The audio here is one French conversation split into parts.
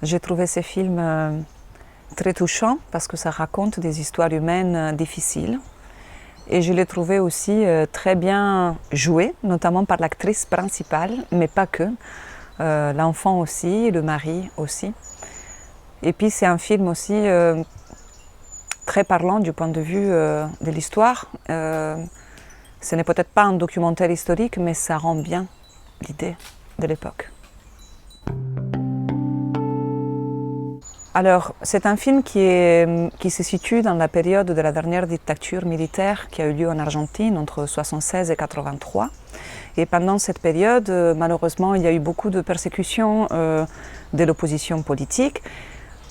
J'ai trouvé ces films très touchants parce que ça raconte des histoires humaines difficiles. Et je l'ai trouvé aussi très bien joué, notamment par l'actrice principale, mais pas que. L'enfant aussi, le mari aussi. Et puis c'est un film aussi très parlant du point de vue de l'histoire. Ce n'est peut-être pas un documentaire historique, mais ça rend bien l'idée de l'époque. Alors, c'est un film qui se situe dans la période de la dernière dictature militaire qui a eu lieu en Argentine entre 1976 et 1983. Et pendant cette période, malheureusement, il y a eu beaucoup de persécutions de l'opposition politique.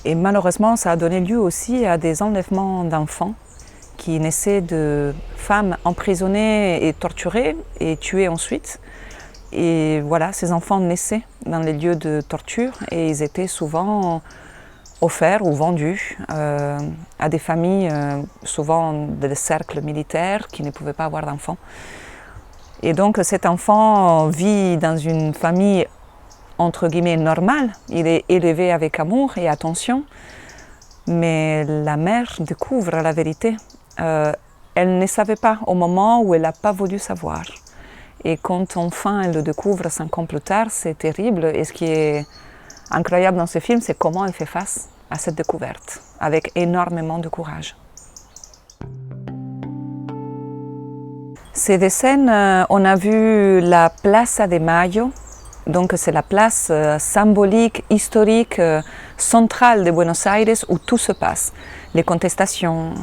Et malheureusement, ça a donné lieu aussi à des enlèvements d'enfants qui naissaient de femmes emprisonnées et torturées et tuées ensuite. Et voilà, ces enfants naissaient dans les lieux de torture et ils étaient souvent offerts ou vendus à des familles, souvent des cercles militaires qui ne pouvaient pas avoir d'enfants. Et donc cet enfant vit dans une famille entre guillemets normale, il est élevé avec amour et attention, mais la mère découvre la vérité. Elle ne savait pas au moment où elle n'a pas voulu savoir. Et quand enfin elle le découvre 5 ans plus tard, c'est terrible. Et ce qui est incroyable dans ce film, c'est comment elle fait face à cette découverte, avec énormément de courage. C'est des scènes, on a vu la Plaza de Mayo, donc c'est la place symbolique, historique, centrale de Buenos Aires où tout se passe. Les contestations,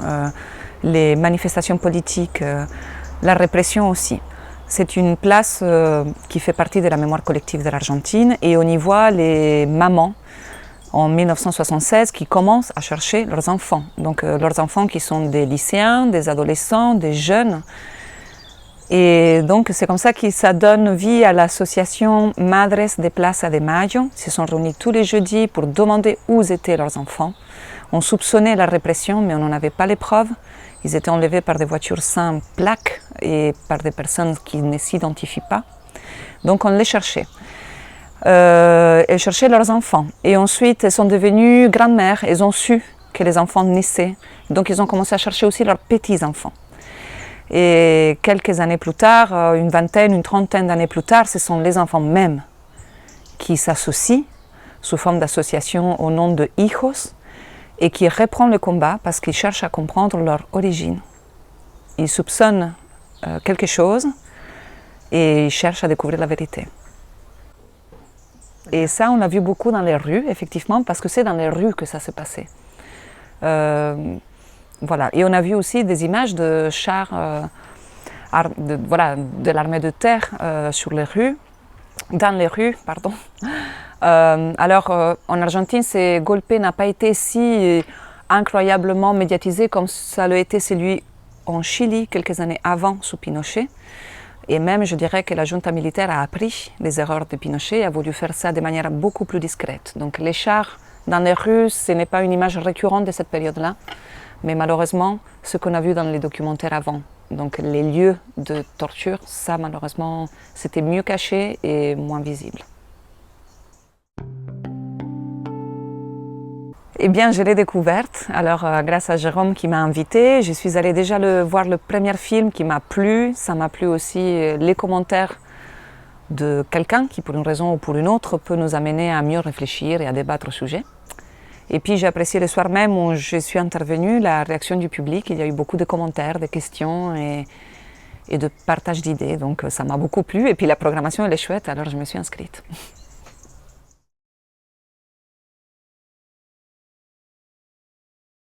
les manifestations politiques, la répression aussi. C'est une place qui fait partie de la mémoire collective de l'Argentine et on y voit les mamans en 1976 qui commencent à chercher leurs enfants. Donc leurs enfants qui sont des lycéens, des adolescents, des jeunes. Et donc c'est comme ça que ça donne vie à l'association Madres de Plaza de Mayo. Ils se sont réunis tous les jeudis pour demander où étaient leurs enfants. On soupçonnait la répression, mais on n'en avait pas les preuves. Ils étaient enlevés par des voitures sans plaques et par des personnes qui ne s'identifient pas. Donc on les cherchait. Elles cherchaient leurs enfants. Et ensuite, elles sont devenues grand-mères. Elles ont su que les enfants naissaient. Donc ils ont commencé à chercher aussi leurs petits-enfants. Et quelques années plus tard, une vingtaine, une trentaine d'années plus tard, ce sont les enfants mêmes qui s'associent sous forme d'association au nom de Hijos et qui reprennent le combat parce qu'ils cherchent à comprendre leur origine. Ils soupçonnent quelque chose et ils cherchent à découvrir la vérité. Et ça, on l'a vu beaucoup dans les rues, effectivement, parce que c'est dans les rues que ça s'est passé. Voilà. Et on a vu aussi des images de chars de l'armée de terre dans les rues. Pardon. En Argentine, ce golpe n'a pas été si incroyablement médiatisé comme ça l'a été celui en Chili quelques années avant sous Pinochet. Et même, je dirais que la junta militaire a appris les erreurs de Pinochet et a voulu faire ça de manière beaucoup plus discrète. Donc les chars dans les rues, ce n'est pas une image récurrente de cette période-là. Mais malheureusement, ce qu'on a vu dans les documentaires avant, donc les lieux de torture, ça malheureusement, c'était mieux caché et moins visible. Eh bien, je l'ai découverte. Alors, grâce à Jérôme qui m'a invitée, je suis allée déjà voir le premier film qui m'a plu. Ça m'a plu aussi les commentaires de quelqu'un qui, pour une raison ou pour une autre, peut nous amener à mieux réfléchir et à débattre au sujet. Et puis j'ai apprécié le soir même où je suis intervenue, la réaction du public. Il y a eu beaucoup de commentaires, de questions et de partage d'idées. Donc ça m'a beaucoup plu. Et puis la programmation elle est chouette, alors je me suis inscrite.